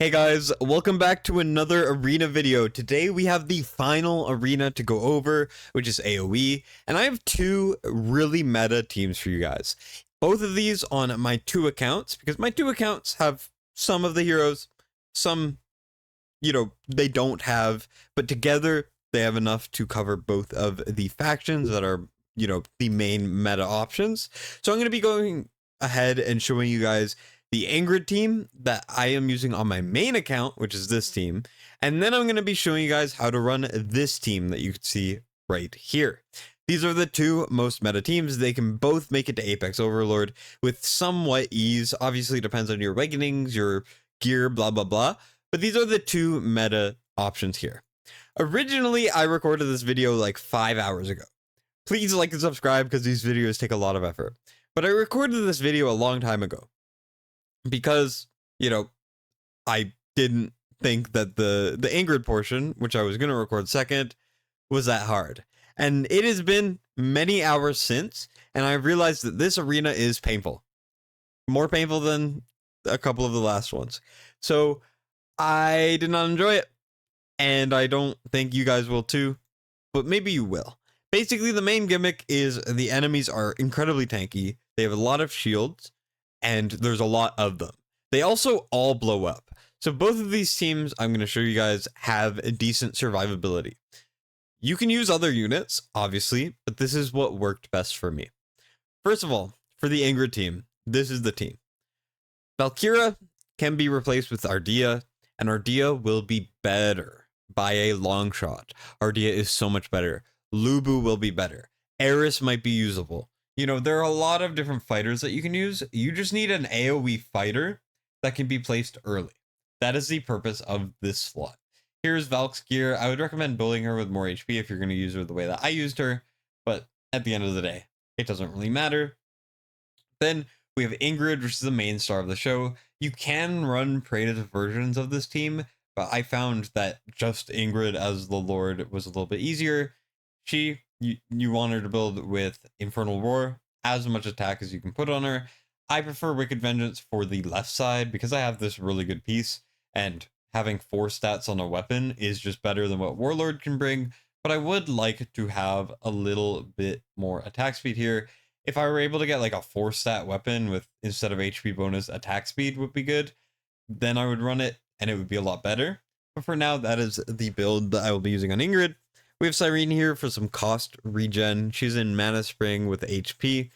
Hey guys, welcome back to another arena video. Today we have the final arena to go over, which is AOE, and I have two really meta teams for you guys. Both of these on my two accounts, because my two accounts have some of the heroes, some, they don't have, but together they have enough to cover both of the factions that are, the main meta options. So I'm going to be going ahead and showing you guys the Ingrid team that I am using on my main account, which is this team. And then I'm going to be showing you guys how to run this team that you can see right here. These are the two most meta teams. They can both make it to Apex Overlord with somewhat ease. Obviously, it depends on your awakenings, your gear, blah, blah, blah. But these are the two meta options here. Originally, I recorded this video like 5 hours ago. Please like and subscribe because these videos take a lot of effort. But I recorded this video a long time ago because, I didn't think that the Ingrid portion, which I was going to record second, was that hard. And it has been many hours since, and I realized that this arena is painful. More painful than a couple of the last ones. So I did not enjoy it, and I don't think you guys will too, but maybe you will. Basically, the main gimmick is the enemies are incredibly tanky. They have a lot of shields, and there's a lot of them. They also all blow up. So both of these teams I'm going to show you guys have a decent survivability. You can use other units, obviously, but this is what worked best for me. First of all, for the Ingrid team, this is the team. Valkyria can be replaced with Ardea, and Ardea will be better by a long shot. Ardea is so much better. Lubu will be better. Eris might be usable. There are a lot of different fighters that you can use. You just need an AOE fighter that can be placed early. That is the purpose of this slot. Here's Valk's gear. I would recommend building her with more HP if you're going to use her the way that I used her, but at the end of the day, it doesn't really matter. Then we have Ingrid, which is the main star of the show. You can run creative versions of this team, but I found that just Ingrid as the Lord was a little bit easier. You want her to build with Infernal Roar, as much attack as you can put on her. I prefer Wicked Vengeance for the left side because I have this really good piece, and having 4 stats on a weapon is just better than what Warlord can bring, but I would like to have a little bit more attack speed here. If I were able to get like a 4-stat weapon with, instead of HP bonus, attack speed would be good, then I would run it and it would be a lot better. But for now, that is the build that I will be using on Ingrid. We have Cyrene here for some cost regen. She's in Mana Spring with HP.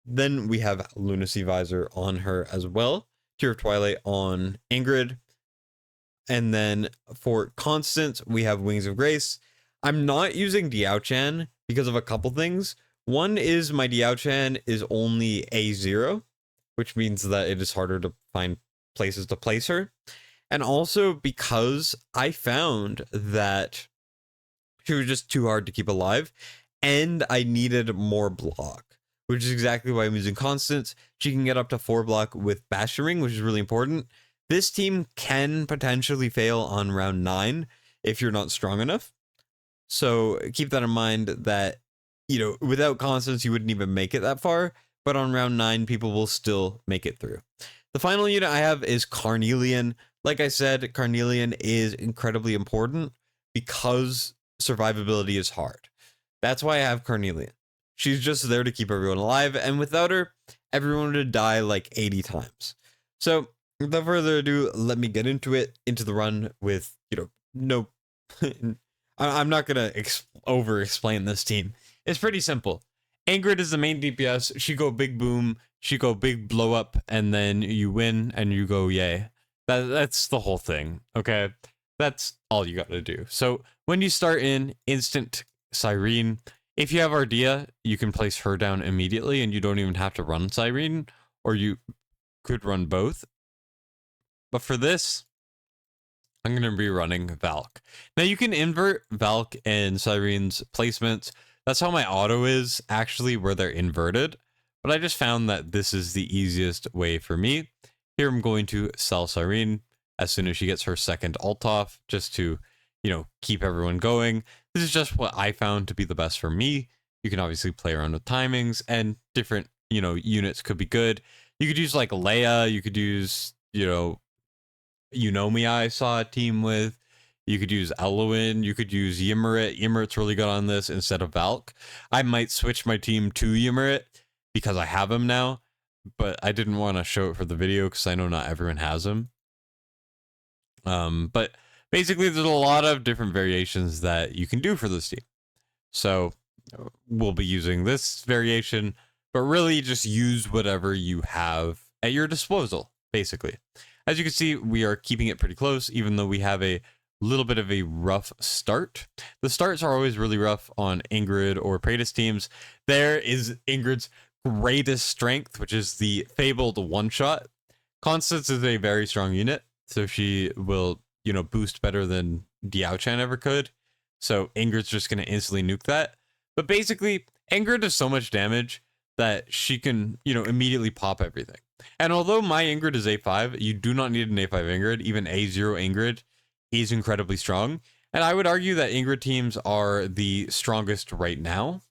Then we have Lunacy Visor on her as well. Tear of Twilight on Ingrid. And then for Constance, we have Wings of Grace. I'm not using Diao-chan because of a couple things. One is my Diao-chan is only A0, which means that it is harder to find places to place her. And also because I found that she was just too hard to keep alive, and I needed more block, which is exactly why I'm using Constance. She can get up to 4 block with Bashing, which is really important. This team can potentially fail on round 9 if you're not strong enough. So keep that in mind that, without Constance, you wouldn't even make it that far, but on round 9, people will still make it through. The final unit I have is Carnelian. Like I said, Carnelian is incredibly important because survivability is hard. That's why I have Carnelian. She's just there to keep everyone alive, and without her, everyone would die like 80 times. So without further ado, let me get into the run with, no... I'm not gonna over explain this team. It's pretty simple. Ingrid is the main DPS. She go big boom, she go big blow up, and then you win and you go yay. That's the whole thing, okay? That's all you gotta do. So when you start in instant Cyrene, if you have Ardea, you can place her down immediately and you don't even have to run Cyrene, or you could run both. But for this, I'm going to be running Valk. Now you can invert Valk and Cyrene's placements. That's how my auto is actually, where they're inverted. But I just found that this is the easiest way for me. Here I'm going to sell Cyrene as soon as she gets her second ult off, just to, keep everyone going. This is just what I found to be the best for me. You can obviously play around with timings, and different, units could be good. You could use like Leia, you could use, Yunomi I saw a team with. You could use Eloin. You could use Ymrit. Ymrit's really good on this instead of Valk. I might switch my team to Ymrit because I have him now, but I didn't want to show it for the video because I know not everyone has him. But basically, there's a lot of different variations that you can do for this team. So we'll be using this variation, but really just use whatever you have at your disposal, basically. As you can see, we are keeping it pretty close, even though we have a little bit of a rough start. The starts are always really rough on Ingrid or Praetus teams. There is Ingrid's greatest strength, which is the fabled one-shot. Constance is a very strong unit, so she will, boost better than Diao-chan ever could. So Ingrid's just going to instantly nuke that. But basically, Ingrid does so much damage that she can, immediately pop everything. And although my Ingrid is A5, you do not need an A5 Ingrid. Even A0 Ingrid is incredibly strong. And I would argue that Ingrid teams are the strongest right now,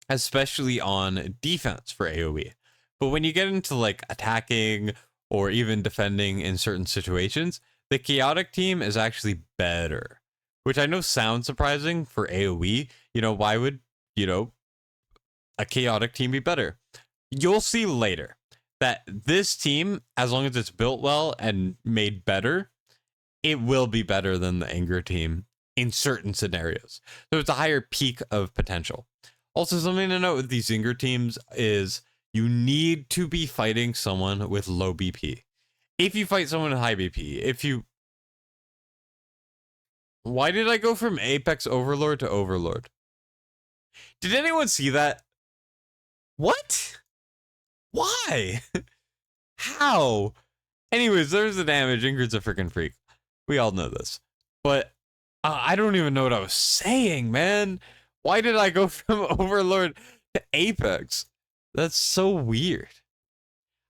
especially on defense for AOE. But when you get into like attacking or even defending in certain situations, the chaotic team is actually better, which I know sounds surprising for AOE. Why would, a chaotic team be better? You'll see later that this team, as long as it's built well and made better, it will be better than the Ingrid team in certain scenarios. So it's a higher peak of potential. Also, something to note with these Ingrid teams is you need to be fighting someone with low BP. If you fight someone with high BP, why did I go from Apex Overlord to Overlord? Did anyone see that? What? Why? How? Anyways, there's the damage. Ingrid's a freaking freak. We all know this. But I don't even know what I was saying, man. Why did I go from Overlord to Apex? That's so weird.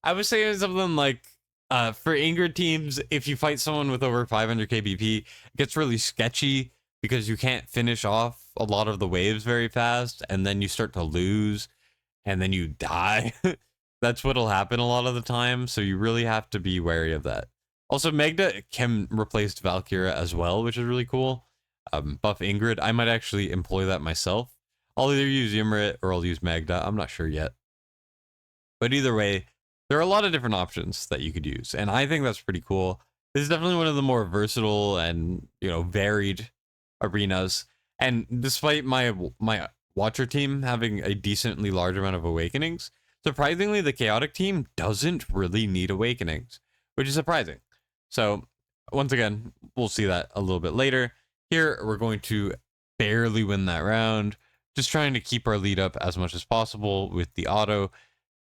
I was saying something like, for Ingrid teams, if you fight someone with over 500k BP, it gets really sketchy because you can't finish off a lot of the waves very fast, and then you start to lose, and then you die. That's what'll happen a lot of the time, so you really have to be wary of that. Also, Magda can replace Valkyria as well, which is really cool. Buff Ingrid. I might actually employ that myself. I'll either use Ymrit or I'll use Magda. I'm not sure yet. But either way, there are a lot of different options that you could use, and I think that's pretty cool. This is definitely one of the more versatile and, varied arenas. And despite my Watcher team having a decently large amount of awakenings, surprisingly, the Chaotic team doesn't really need awakenings, which is surprising. So, once again, we'll see that a little bit later. Here, we're going to barely win that round, just trying to keep our lead up as much as possible with the auto.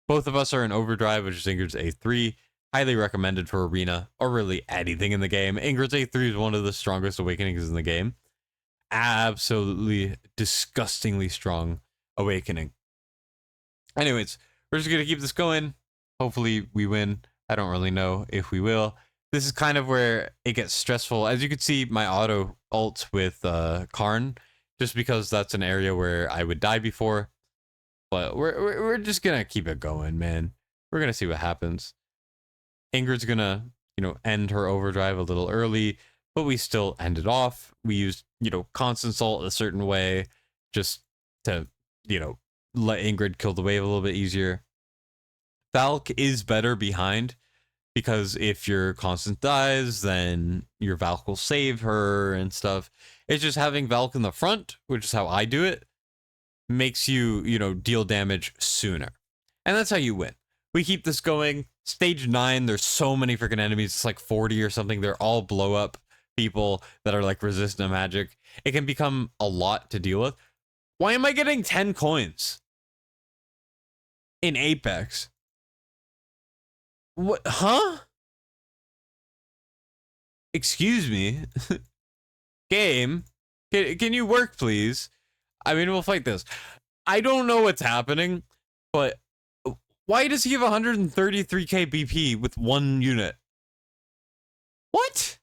Both of us are in overdrive, which is Ingrid's A3. Highly recommended for arena, or really anything in the game. Ingrid's A3 is one of the strongest awakenings in the game. Absolutely disgustingly strong awakening. Anyways, we're just going to keep this going. Hopefully we win. I don't really know if we will. This is kind of where it gets stressful. As you can see, my auto ult with Karn, just because that's an area where I would die before. But we're just going to keep it going, man. We're going to see what happens. Ingrid's going to, end her overdrive a little early, but we still end it off. We used, constant salt a certain way just to, let Ingrid kill the wave a little bit easier. Valk is better behind, because if your constant dies, then your Valk will save her and stuff. It's just having Valk in the front, which is how I do it, makes you, deal damage sooner. And that's how you win. We keep this going. Stage 9, there's so many freaking enemies. It's like 40 or something. They're all blow up people that are like resistant to magic. It can become a lot to deal with. Why am I getting 10 coins in Apex? What? Huh? Excuse me? Game? Can you work, please? I mean, we'll fight this. I don't know what's happening, but why does he have 133k BP with one unit? What?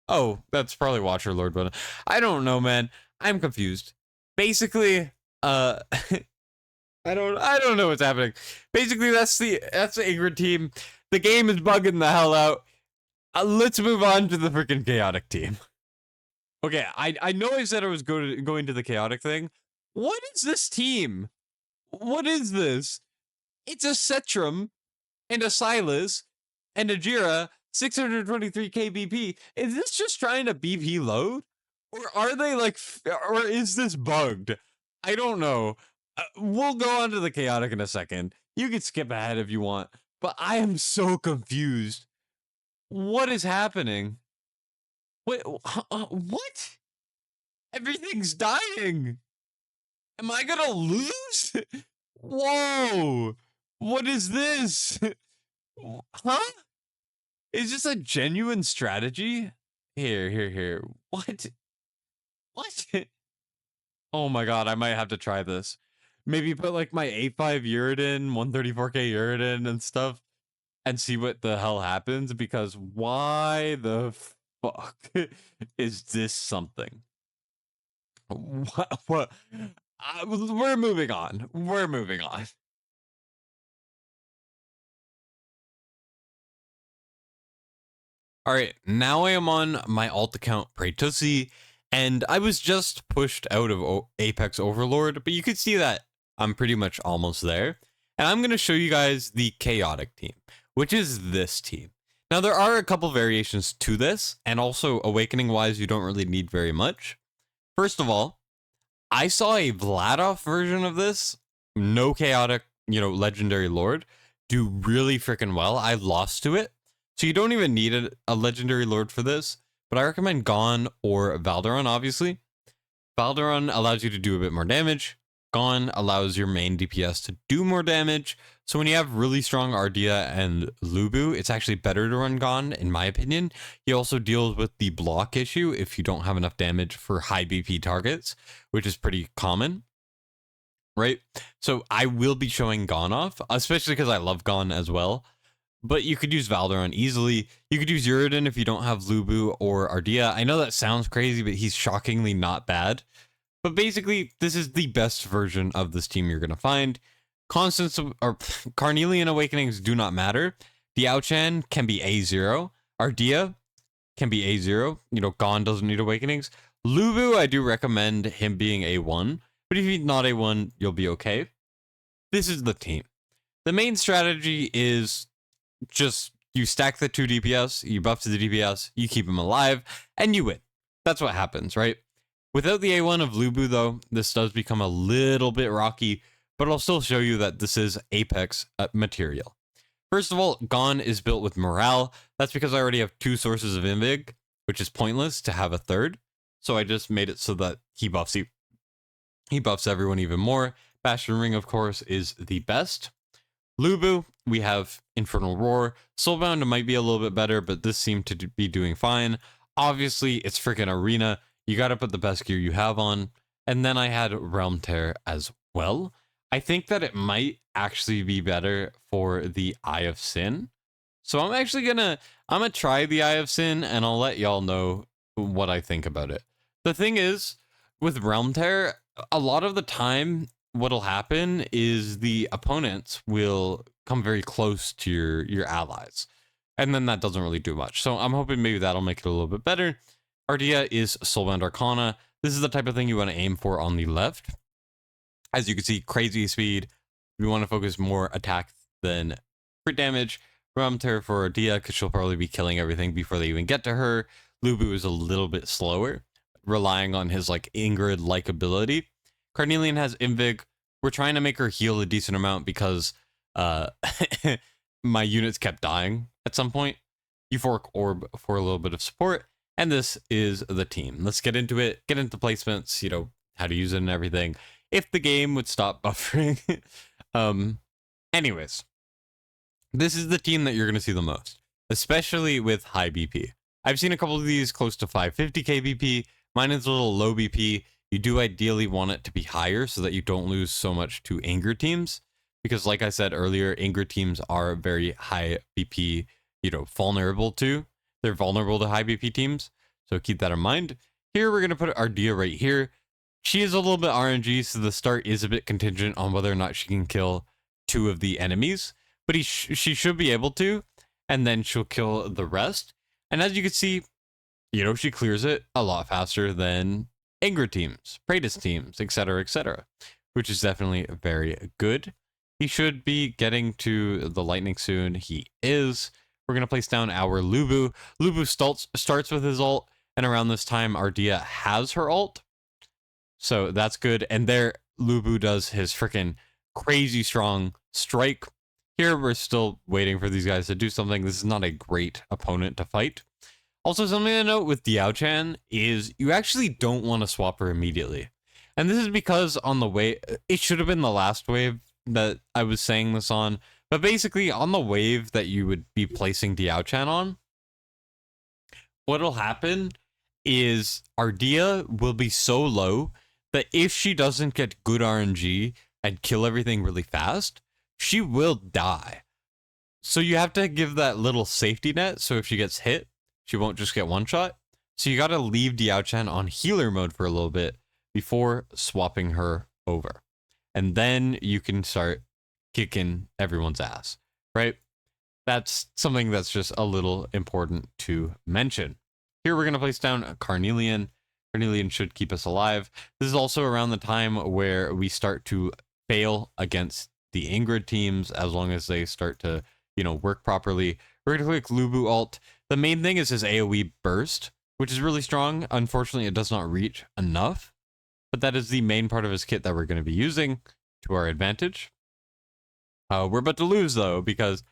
Oh, that's probably Watcher Lord, but I don't know, man. I'm confused. Basically, I don't know what's happening. Basically, that's the Ingrid team. The game is bugging the hell out. Let's move on to the freaking chaotic team. Okay, I know I said I was going to the chaotic thing. What is this team? What is this? It's a Cetrum and a Silas and a Jira 623 kbp. Is this just trying to BP load? Or are they like, or is this bugged? I don't know. We'll go on to the chaotic in a second. You can skip ahead if you want, but I am so confused. What is happening? Wait, what? Everything's dying. Am I gonna lose? Whoa! What is this? Huh? Is this a genuine strategy? Here. What? What? Oh my god, I might have to try this. Maybe put like my 8.5 Uridan, 134k Uridan and stuff and see what the hell happens, because why the fuck is this something? What? We're moving on. We're moving on. All right, now I am on my alt account Praytusi, and I was just pushed out of Apex Overlord, but you can see that I'm pretty much almost there. And I'm going to show you guys the chaotic team, which is this team. Now, there are a couple variations to this, and also awakening-wise, you don't really need very much. First of all, I saw a Vladoff version of this, no chaotic, legendary lord, do really freaking well. I lost to it. So you don't even need a legendary lord for this, but I recommend Gone or Valderon, obviously. Valderon allows you to do a bit more damage. Gone allows your main DPS to do more damage. So when you have really strong Ardea and Lubu, it's actually better to run Gone, in my opinion. He also deals with the block issue if you don't have enough damage for high BP targets, which is pretty common, right? So I will be showing Gone off, especially because I love Gone as well. But you could use Valderon easily. You could use Uridan if you don't have Lubu or Ardea. I know that sounds crazy, but he's shockingly not bad. But basically, this is the best version of this team you're going to find. Constants or Carnelian Awakenings do not matter. Diao-Chan can be A0. Ardea can be A0. Gone doesn't need Awakenings. Lubu, I do recommend him being A1. But if he's not A1, you'll be okay. This is the team. The main strategy is just you stack the 2 DPS, you buff to the DPS, you keep him alive, and you win. That's what happens, right? Without the A1 of Lubu, though, this does become a little bit rocky, but I'll still show you that this is Apex material. First of all, Gone is built with morale. That's because I already have 2 sources of Invig, which is pointless to have a third. So I just made it so that he buffs everyone even more. Bastion Ring, of course, is the best. Lubu, we have Infernal Roar. Soulbound might be a little bit better, but this seemed to be doing fine. Obviously, it's freaking Arena. You got to put the best gear you have on. And then I had Realm Tear as well. I think that it might actually be better for the Eye of Sin. So I'm actually gonna try the Eye of Sin, and I'll let y'all know what I think about it. The thing is, with Realm Tear, a lot of the time, what'll happen is the opponents will come very close to your allies, and then that doesn't really do much. So I'm hoping maybe that'll make it a little bit better. Ardea is Soulbound Arcana. This is the type of thing you want to aim for on the left. As you can see, crazy speed. We want to focus more attack than crit damage. Realm Tear for Ardea, because she'll probably be killing everything before they even get to her. Lubu is a little bit slower, relying on his Ingrid-like ability. Carnelian has Invig. We're trying to make her heal a decent amount because my units kept dying at some point. Euphoric Orb for a little bit of support. And this is the team. Let's get into it. Get into placements, how to use it and everything. If the game would stop buffering. Anyways, this is the team that you're going to see the most, especially with high BP. I've seen a couple of these close to 550k BP. Mine is a little low BP. You do ideally want it to be higher so that you don't lose so much to Ingrid teams. Because like I said earlier, Ingrid teams are very high BP, vulnerable to. They're vulnerable to high BP teams. So keep that in mind. Here, we're going to put Ardea right here. She is a little bit RNG, so the start is a bit contingent on whether or not she can kill 2 of the enemies. But she should be able to, and then she'll kill the rest. And as you can see, she clears it a lot faster than Ingrid teams, Praetus teams, etc., which is definitely very good. He should be getting to the lightning soon. He is. We're going to place down our Lubu. Lubu starts with his ult, and around this time, Ardea has her ult. So that's good. And there, Lubu does his freaking crazy strong strike. Here, we're still waiting for these guys to do something. This is not a great opponent to fight. Also, something to note with Diao-chan is you actually don't want to swap her immediately. And this is because on the wave, it should have been the last wave that I was saying this on, but basically on the wave that you would be placing Diao-chan on, what'll happen is Ardea will be so low that if she doesn't get good RNG and kill everything really fast, she will die. So you have to give that little safety net, so if she gets hit, she won't just get one shot. So you gotta leave Diao-chan on healer mode for a little bit before swapping her over. And then you can start kicking everyone's ass, right? That's something that's just a little important to mention. Here we're gonna place down a Carnelian. Carnelian should keep us alive. This is also around the time where we start to fail against the Ingrid teams as long as they start to, work properly. We're gonna click Lubu ult. The main thing is his AOE burst, which is really strong. Unfortunately, it does not reach enough, but that is the main part of his kit that we're going to be using to our advantage. We're about to lose, though, because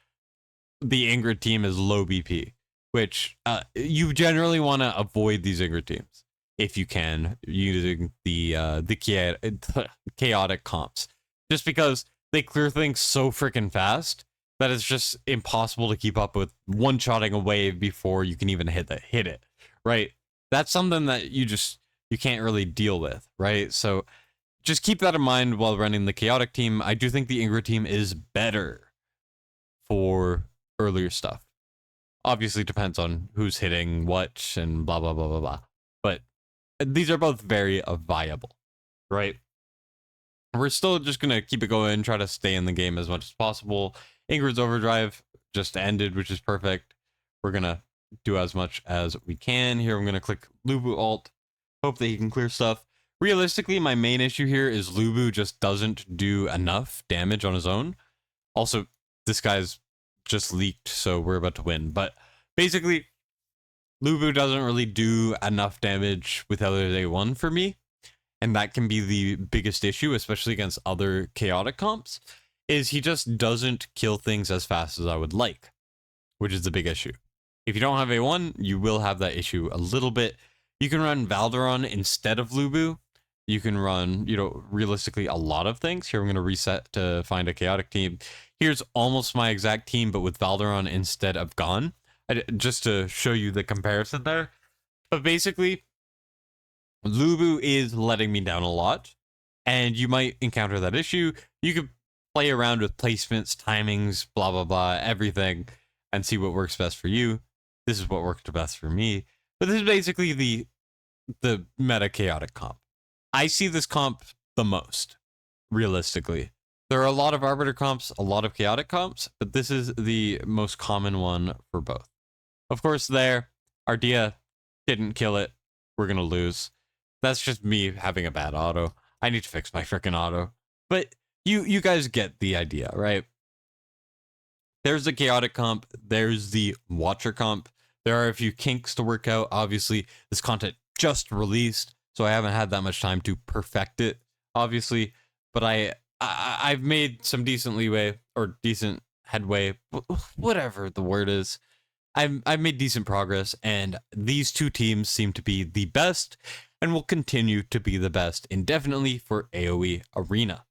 the Ingrid team is low BP, which you generally want to avoid these Ingrid teams if you can, using the chaotic comps, just because they clear things so freaking fast that it's just impossible to keep up with one-shotting a wave before you can even hit it, right? That's something that you can't really deal with, right? So just keep that in mind while running the chaotic team. I do think the Ingrid team is better for earlier stuff. Obviously depends on who's hitting what and blah, blah, blah, blah, blah. But these are both very viable, right? We're still just going to keep it going, try to stay in the game as much as possible. Ingrid's overdrive just ended, which is perfect. We're going to do as much as we can. Here I'm going to click Lubu ult. Hope that he can clear stuff. Realistically, my main issue here is Lubu just doesn't do enough damage on his own. Also, this guy's just leaked, so we're about to win. But basically, Lubu doesn't really do enough damage with other day one for me. And that can be the biggest issue, especially against other chaotic comps, is he just doesn't kill things as fast as I would like, which is the big issue. If you don't have A1, you will have that issue a little bit. You can run Valderon instead of Lubu. You can run, realistically a lot of things. Here I'm going to reset to find a chaotic team. Here's almost my exact team, but with Valderon instead of Gon, just to show you the comparison there. But basically, Lubu is letting me down a lot, and you might encounter that issue. You could play around with placements, timings, blah, blah, blah, everything, and see what works best for you. This is what worked best for me. But this is basically the meta chaotic comp. I see this comp the most, realistically. There are a lot of Arbiter comps, a lot of chaotic comps, but this is the most common one for both. Of course, there, Ardea didn't kill it. We're going to lose. That's just me having a bad auto. I need to fix my freaking auto. But you guys get the idea, right? There's the chaotic comp. There's the watcher comp. There are a few kinks to work out. Obviously, this content just released, so I haven't had that much time to perfect it, obviously. But I've made some decent leeway, or decent headway, whatever the word is. I've made decent progress, and these two teams seem to be the best and will continue to be the best indefinitely for AOE Arena.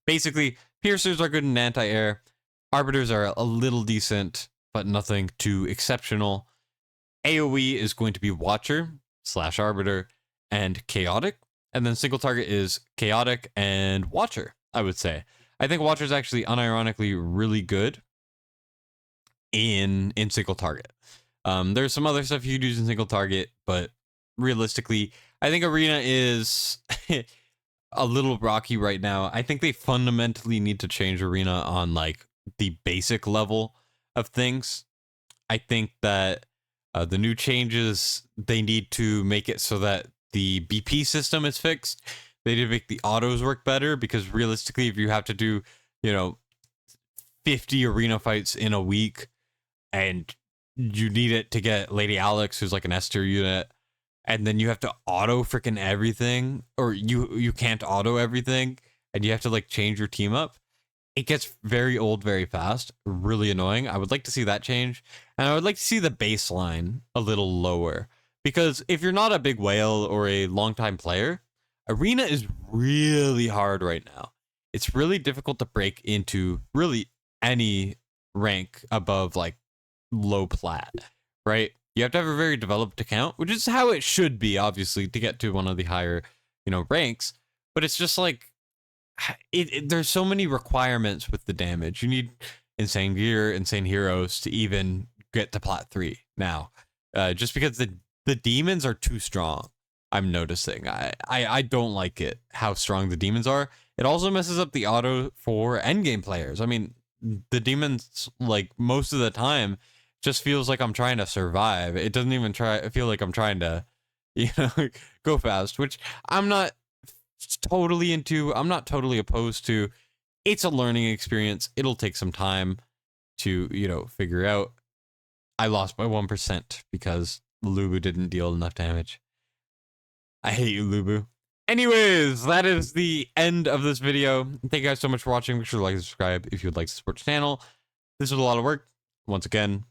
Basically, Piercers are good in anti-air, Arbiters are a little decent, but nothing too exceptional. AOE is going to be Watcher / Arbiter and Chaotic, and then single target is Chaotic and Watcher, I would say. I think Watcher is actually unironically really good in single target. There's some other stuff you could use in single target, but realistically, I think Arena is a little rocky right now. I think they fundamentally need to change Arena on like the basic level of things. I think that The new changes, they need to make it so that the BP system is fixed. They need to make the autos work better, because realistically, if you have to do, 50 arena fights in a week, and you need it to get Lady Alex, who's like an S tier unit, and then you have to auto freaking everything, or you can't auto everything, and you have to like change your team up. It gets very old very fast, really annoying. I would like to see that change, and I would like to see the baseline a little lower, because if you're not a big whale or a longtime player, arena is really hard right now. It's really difficult to break into really any rank above like low plat, right? You have to have a very developed account, which is how it should be, obviously, to get to one of the higher, ranks. But it's just like, there's so many requirements with the damage. You need insane gear, insane heroes to even get to plat 3 now. Just because the demons are too strong, I'm noticing. I don't like it, how strong the demons are. It also messes up the auto for endgame players. I mean, the demons, like, most of the time, just feels like I'm trying to survive. It doesn't even feel like I'm trying to, go fast, which I'm not totally into. I'm not totally opposed to. It's a learning experience. It'll take some time to, figure out. I lost by 1% because Lubu didn't deal enough damage. I hate you, Lubu. Anyways, that is the end of this video. Thank you guys so much for watching. Make sure to like and subscribe if you would like to support the channel. This was a lot of work. Once again,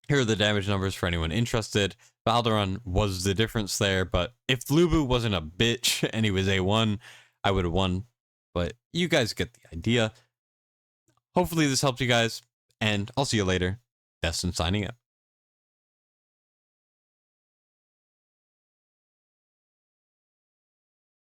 here are the damage numbers for anyone interested. Valderon was the difference there, but if Lubu wasn't a bitch and he was A1, I would have won. But you guys get the idea. Hopefully this helped you guys, and I'll see you later. Destined signing out.